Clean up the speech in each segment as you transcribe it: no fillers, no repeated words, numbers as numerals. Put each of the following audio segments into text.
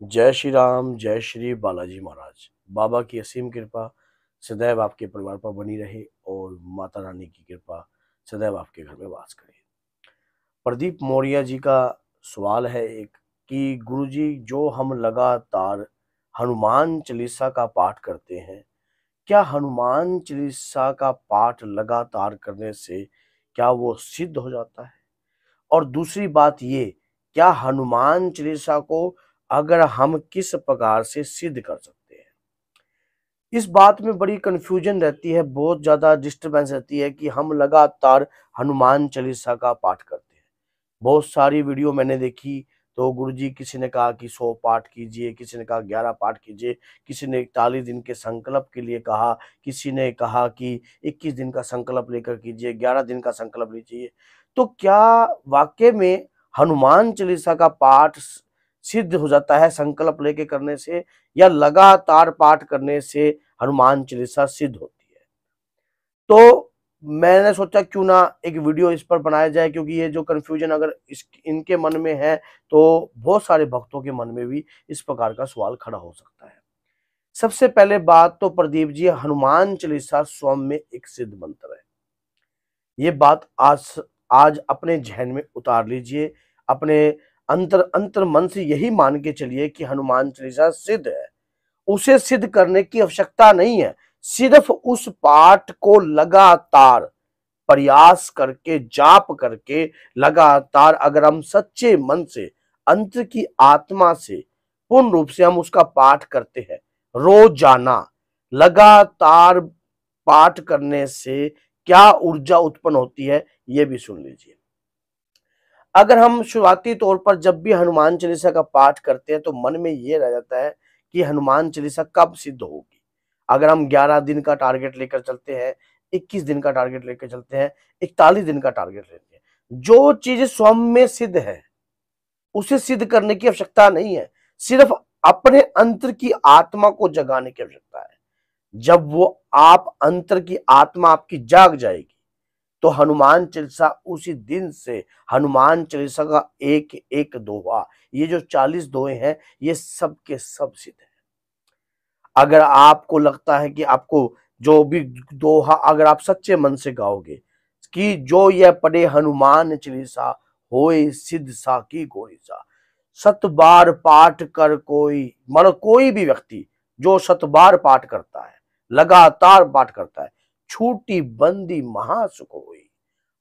जय श्री राम, जय श्री बालाजी महाराज। बाबा की असीम कृपा सदैव आपके परिवार पर बनी रहे और माता रानी की कृपा सदैव आपके घर में वास करे। प्रदीप मौर्य जी का सवाल है एक कि गुरुजी, जो हम लगातार हनुमान चालीसा का पाठ करते हैं, क्या हनुमान चालीसा का पाठ लगातार करने से क्या वो सिद्ध हो जाता है? और दूसरी बात ये, क्या हनुमान चालीसा को अगर हम किस प्रकार से सिद्ध कर सकते हैं? इस बात में बड़ी कंफ्यूजन रहती है, बहुत ज़्यादा डिस्टर्बेंस रहती है कि हम लगातार हनुमान चालीसा का पाठ करते हैं। बहुत सारी वीडियो मैंने देखी, तो गुरुजी किसी ने कहा कि 100 पाठ कीजिए, किसी ने कहा 11 पाठ कीजिए, किसी ने 41 दिन के संकल्प के लिए कहा, किसी ने कहा कि 21 दिन का संकल्प लेकर कीजिए, 11 दिन का संकल्प लीजिए। तो क्या वाक़ई में हनुमान चालीसा का पाठ सिद्ध हो जाता है संकल्प लेके करने से, या लगातार पाठ करने से हनुमान चालीसा सिद्ध होती है? तो मैंने सोचा क्यों ना एक वीडियो इस पर बनाया जाए, क्योंकि ये जो कंफ्यूजन अगर इनके मन में है तो बहुत सारे भक्तों के मन में भी इस प्रकार का सवाल खड़ा हो सकता है। सबसे पहले बात तो प्रदीप जी, हनुमान चालीसा स्वयं में एक सिद्ध मंत्र है। ये बात आज आज अपने जहन में उतार लीजिए, अपने अंतर अंतर मन से यही मान के चलिए कि हनुमान चालीसा सिद्ध है। उसे सिद्ध करने की आवश्यकता नहीं है, सिर्फ उस पाठ को लगातार प्रयास करके, जाप करके, लगातार अगर हम सच्चे मन से, अंत की आत्मा से पूर्ण रूप से हम उसका पाठ करते हैं रोजाना, लगातार पाठ करने से क्या ऊर्जा उत्पन्न होती है, ये भी सुन लीजिए। अगर हम शुरुआती तौर पर जब भी हनुमान चालीसा का पाठ करते हैं तो मन में ये रह जाता है कि हनुमान चालीसा कब सिद्ध होगी। अगर हम 11 दिन का टारगेट लेकर चलते हैं, 21 दिन का टारगेट लेकर चलते हैं, 41 दिन का टारगेट लेते हैं, जो चीज स्वयं में सिद्ध है उसे सिद्ध करने की आवश्यकता नहीं है, सिर्फ अपने अंतर की आत्मा को जगाने की आवश्यकता है। जब वो आप अंतर की आत्मा आपकी जाग जाएगी तो हनुमान चालीसा उसी दिन से, हनुमान चालीसा का एक एक दोहा, ये जो 40 दोहे हैं, ये सब के सब सिद्ध है। अगर आपको लगता है कि आपको जो भी दोहा अगर आप सच्चे मन से गाओगे कि जो यह पढ़े हनुमान चालीसा, होए सिद्ध सा की गोरी सा, 7 बार पाठ कर कोई, मतलब कोई भी व्यक्ति जो 7 बार पाठ करता है, लगातार पाठ करता है, छूटी बंदी महासुख हुई,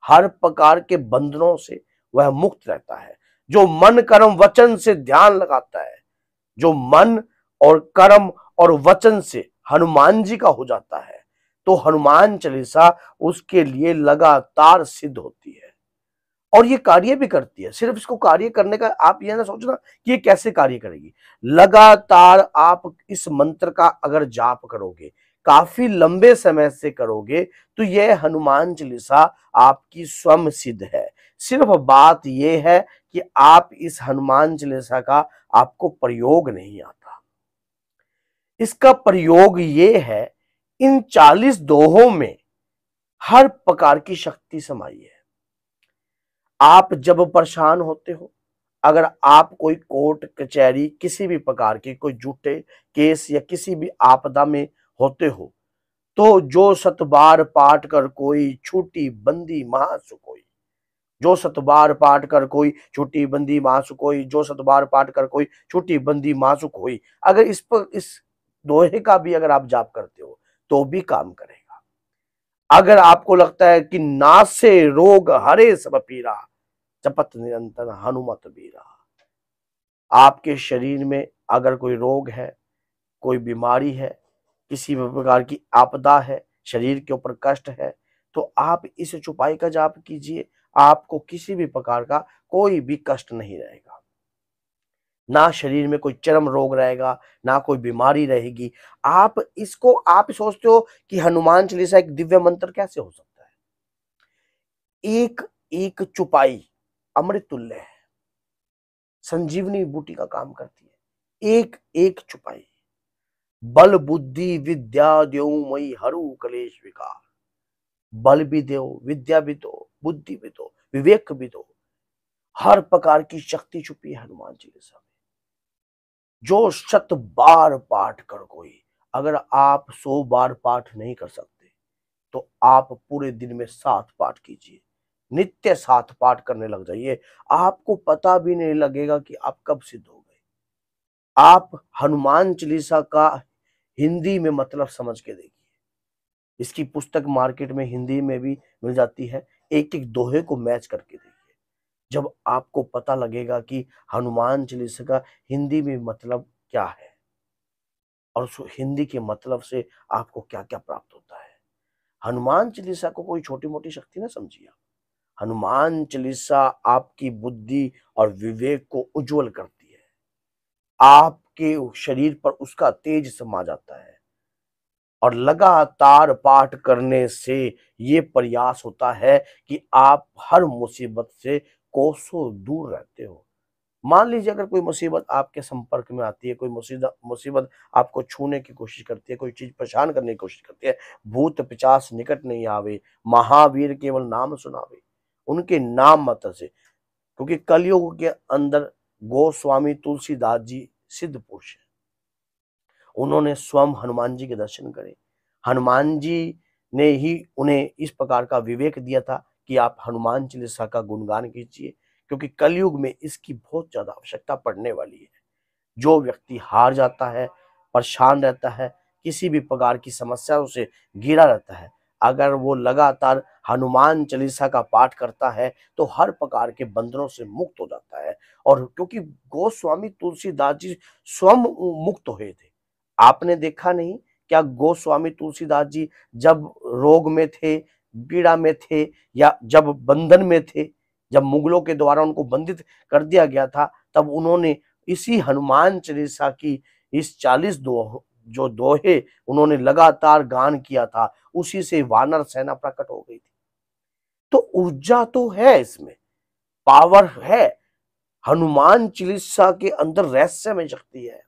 हर प्रकार के बंधनों से वह मुक्त रहता है। जो मन कर्म वचन से ध्यान लगाता है, जो मन और कर्म और वचन से हनुमान जी का हो जाता है, तो हनुमान चालीसा उसके लिए लगातार सिद्ध होती है और ये कार्य भी करती है। सिर्फ इसको कार्य करने का आप ये ना सोचना कि ये कैसे कार्य करेगी। लगातार आप इस मंत्र का अगर जाप करोगे, काफी लंबे समय से करोगे, तो यह हनुमान चालीसा आपकी स्वयं सिद्ध है। सिर्फ बात यह है कि आप इस हनुमान चालीसा का आपको प्रयोग नहीं आता। इसका प्रयोग ये है, इन 40 दोहों में हर प्रकार की शक्ति समाई है। आप जब परेशान होते हो, अगर आप कोई कोर्ट कचहरी किसी भी प्रकार के कोई झूठे केस या किसी भी आपदा में होते हो, तो जो 7 बार पाठ कर कोई छूटी बंदी महासुख होई, जो 7 बार पाठ कर कोई छूटी बंदी महासुख होई, जो 7 बार पाठ कर कोई छूटी बंदी महासुख होई, अगर इस दोहे का भी अगर आप जाप करते हो तो भी काम करेगा। अगर आपको लगता है कि नासे रोग हरे सब पीरा, जपत निरंतर हनुमत बीरा, आपके शरीर में अगर कोई रोग है, कोई बीमारी है, किसी भी प्रकार की आपदा है, शरीर के ऊपर कष्ट है, तो आप इस चौपाई का जाप कीजिए, आपको किसी भी प्रकार का कोई भी कष्ट नहीं रहेगा। ना शरीर में कोई चरम रोग रहेगा, ना कोई बीमारी रहेगी। आप सोचते हो कि हनुमान चालीसा एक दिव्य मंत्र कैसे हो सकता है? एक एक चौपाई अमृत तुल्य है, संजीवनी बूटी का काम करती है। एक एक चौपाई, बल बुद्धि विद्या देव मई हरू कलेश विकार, बल भी दो, विद्या भी दो, बुद्धि भी दो, विवेक भी दो। हर प्रकार की शक्ति छुपी है हनुमान चालीसा में। जो 100 बार पाठ कर कोई, अगर आप 100 बार पाठ नहीं कर सकते तो आप पूरे दिन में 7 पाठ कीजिए, नित्य 7 पाठ करने लग जाइए। आपको पता भी नहीं लगेगा कि आप कब सिद्ध हो गए। आप हनुमान चालीसा का हिंदी में मतलब समझ के देखिए। इसकी पुस्तक मार्केट में हिंदी में भी मिल जाती है। एक एक दोहे को मैच करके देखिए। जब आपको पता लगेगा कि हनुमान चालीसा का हिंदी में मतलब क्या है और उस हिंदी के मतलब से आपको क्या क्या प्राप्त होता है। हनुमान चालीसा को कोई छोटी मोटी शक्ति ना समझिए। हनुमान चालीसा आपकी बुद्धि और विवेक को उज्जवल करती है। आपके शरीर पर उसका तेज समा जाता है और लगातार पाठ करने से ये प्रयास होता है कि आप हर मुसीबत से कोसों दूर रहते हो। मान लीजिए अगर कोई मुसीबत आपके संपर्क में आती है, कोई मुसीबत आपको छूने की कोशिश करती है, कोई चीज परेशान करने की कोशिश करती है, भूत पिशाच निकट नहीं आवे, महावीर केवल नाम सुनावे, उनके नाम मात्र से। क्योंकि कलयुग के अंदर गोस्वामी तुलसीदास जी सिद्ध पुरुष है। उन्होंने स्वयं हनुमान जी के दर्शन करे। हनुमान जी ने ही उन्हें इस प्रकार का विवेक दिया था कि आप हनुमान चालीसा का गुणगान कीजिए, क्योंकि कलयुग में इसकी बहुत ज्यादा आवश्यकता पड़ने वाली है। जो व्यक्ति हार जाता है, परेशान रहता है, किसी भी प्रकार की समस्याओं से घिरा रहता है, अगर वो लगातार हनुमान चालीसा का पाठ करता है तो हर प्रकार के बंधनों से मुक्त हो जाता है। और क्योंकि गोस्वामी तुलसीदास जी स्वयं मुक्त हुए थे। आपने देखा नहीं क्या गोस्वामी तुलसीदास जी जब रोग में थे, पीड़ा में थे, या जब बंधन में थे, जब मुगलों के द्वारा उनको बंधित कर दिया गया था, तब उन्होंने इसी हनुमान चालीसा की इस 40 जो दोहे उन्होंने लगातार गान किया था, उसी से वानर सेना प्रकट हो गई थी। तो ऊर्जा तो है इसमें, पावर है। हनुमान चालीसा के अंदर रहस्य में शक्ति है।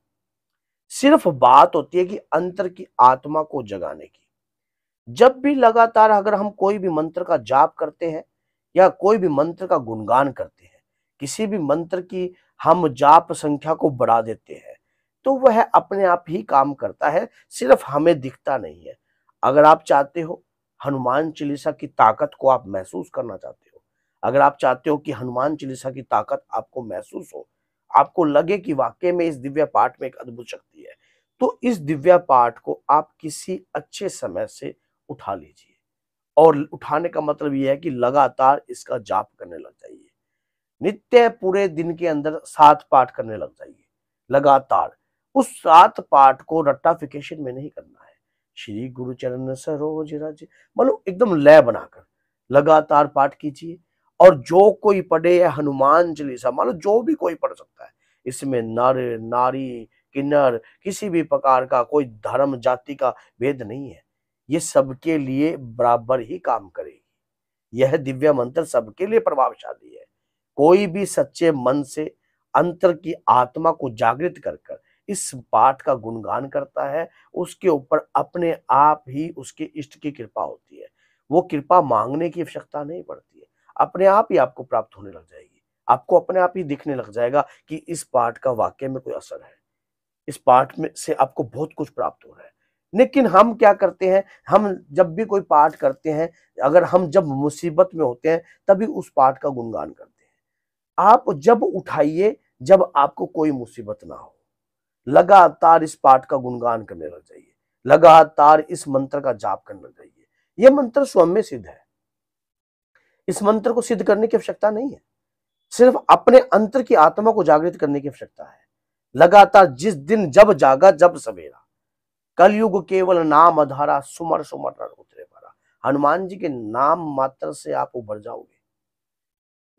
सिर्फ बात होती है कि अंतर की आत्मा को जगाने की। जब भी लगातार अगर हम कोई भी मंत्र का जाप करते हैं या कोई भी मंत्र का गुणगान करते हैं, किसी भी मंत्र की हम जाप संख्या को बढ़ा देते हैं, तो वह अपने आप ही काम करता है, सिर्फ हमें दिखता नहीं है। अगर आप चाहते हो हनुमान चालीसा की ताकत को आप महसूस करना चाहते हो, अगर आप चाहते हो कि हनुमान चालीसा की ताकत आपको महसूस हो, आपको लगे कि वाकई में इस दिव्य पाठ में एक अद्भुत शक्ति है, तो इस दिव्य पाठ को आप किसी अच्छे समय से उठा लीजिए। और उठाने का मतलब ये है कि लगातार इसका जाप करने लग जाइए। नित्य पूरे दिन के अंदर 7 पाठ करने लग जाइए लगातार। उस 7 पाठ को रट्टाफिकेशन में नहीं करना है। श्री गुरु चरण सरोज रज, मतलब एकदम लय बनाकर लगातार पाठ कीजिए। और जो कोई पढ़े हनुमान चालीसा, मान लो जो भी कोई पढ़ सकता है, इसमें नर नारी किन्नर किसी भी प्रकार का कोई धर्म जाति का भेद नहीं है। ये सबके लिए बराबर ही काम करेगी। यह दिव्य मंत्र सबके लिए प्रभावशाली है। कोई भी सच्चे मन से अंतर की आत्मा को जागृत कर कर इस पाठ का गुणगान करता है, उसके ऊपर अपने आप ही उसके इष्ट की कृपा होती है। वो कृपा मांगने की आवश्यकता नहीं पड़ती है, अपने आप ही आपको प्राप्त होने लग जाएगी। आपको अपने आप ही दिखने लग जाएगा कि इस पाठ का वाकई में कोई असर है, इस पाठ में से आपको बहुत कुछ प्राप्त हो रहा है। लेकिन हम क्या करते हैं, हम जब भी कोई पाठ करते हैं, अगर हम जब मुसीबत में होते हैं तभी उस पाठ का गुणगान करते हैं। आप जब उठाइए जब आपको कोई मुसीबत ना हो, लगातार इस पाठ का गुणगान करने लग जाइए, लगातार इस मंत्र का जाप करने लग जाइए। यह मंत्र स्वयं में सिद्ध है, इस मंत्र को सिद्ध करने की आवश्यकता नहीं है, सिर्फ अपने अंतर की आत्मा को जागृत करने की आवश्यकता है। लगातार जिस दिन जब जागा जब सवेरा, कलयुग केवल नाम आधारा, सुमर सुमर नर उतरे पारा। हनुमान जी के नाम मात्र से आप उभर जाओगे।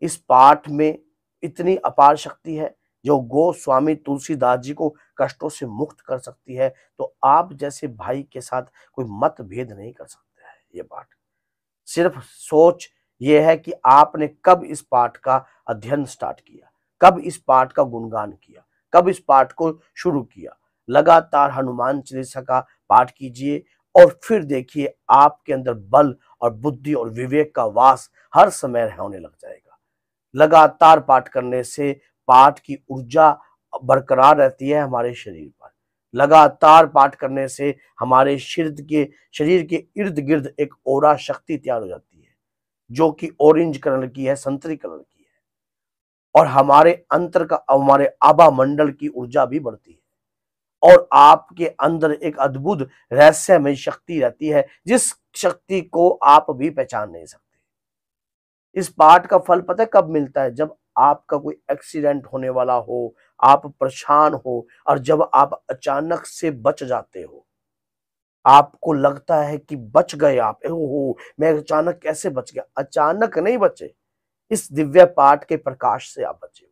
इस पाठ में इतनी अपार शक्ति है जो गोस्वामी तुलसीदास जी को कष्टों से मुक्त कर सकती है। तो आप जैसे भाई के साथ कोई मतभेद नहीं कर सकते है। ये पाठ सिर्फ सोच ये है कि आपने कब इस पाठ का अध्ययन स्टार्ट किया, कब इस पाठ का गुणगान किया, कब इस पाठ को शुरू किया। लगातार हनुमान चालीसा का पाठ कीजिए और फिर देखिए आपके अंदर बल और बुद्धि और विवेक का वास हर समय होने लग जाएगा। लगातार पाठ करने से पाठ की ऊर्जा बरकरार रहती है हमारे शरीर पर। लगातार पाठ करने से हमारे शरीर के इर्द गिर्द एक ओरा शक्ति तैयार हो जाती है, जो कि ऑरेंज कलर की है, संतरी कलर की है, और हमारे आभा मंडल की ऊर्जा भी बढ़ती है, और आपके अंदर एक अद्भुत रहस्यमय शक्ति रहती है, जिस शक्ति को आप भी पहचान नहीं सकते। इस पाठ का फल पता है कब मिलता है? जब आपका कोई एक्सीडेंट होने वाला हो, आप परेशान हो, और जब आप अचानक से बच जाते हो, आपको लगता है कि बच गए आप, ओहो मैं अचानक कैसे बच गया? अचानक नहीं बचे, इस दिव्य पाठ के प्रकाश से आप बचे हो,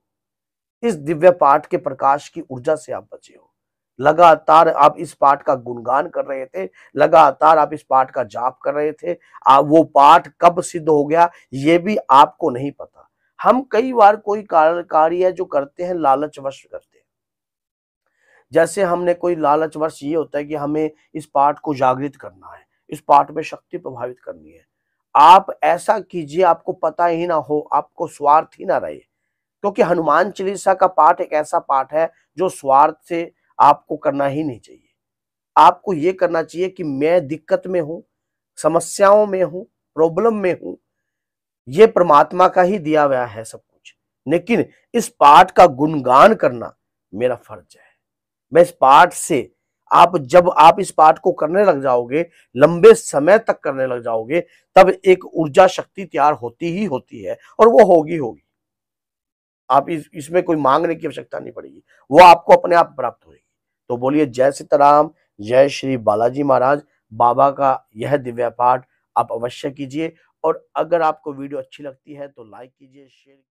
इस दिव्य पाठ के प्रकाश की ऊर्जा से आप बचे हो। लगातार आप इस पाठ का गुणगान कर रहे थे, लगातार आप इस पाठ का जाप कर रहे थे। वो पाठ कब सिद्ध हो गया ये भी आपको नहीं पता। हम कई बार कोई कार्य जो करते हैं लालचवश करते हैं। जैसे हमने कोई लालचवश ये होता है कि हमें इस पाठ को जागृत करना है, इस पाठ में शक्ति प्रभावित करनी है। आप ऐसा कीजिए, आपको पता ही ना हो, आपको स्वार्थ ही ना रहे, क्योंकि हनुमान चालीसा का पाठ एक ऐसा पाठ है जो स्वार्थ से आपको करना ही नहीं चाहिए। आपको ये करना चाहिए कि मैं दिक्कत में हूं, समस्याओं में हूं, प्रॉब्लम में हूं, ये परमात्मा का ही दिया हुआ है सब कुछ, लेकिन इस पाठ का गुणगान करना मेरा फर्ज है। मैं इस पाठ से जब आप इस पाठ को करने लग जाओगे, लंबे समय तक करने लग जाओगे, तब एक ऊर्जा शक्ति तैयार होती ही होती है, और वो होगी। आप इसमें कोई मांगने की आवश्यकता नहीं पड़ेगी, वो आपको अपने आप प्राप्त होगी। तो बोलिए जय सीताराम, जय श्री बालाजी महाराज। बाबा का यह दिव्य पाठ आप अवश्य कीजिए, और अगर आपको वीडियो अच्छी लगती है तो लाइक कीजिए, शेयर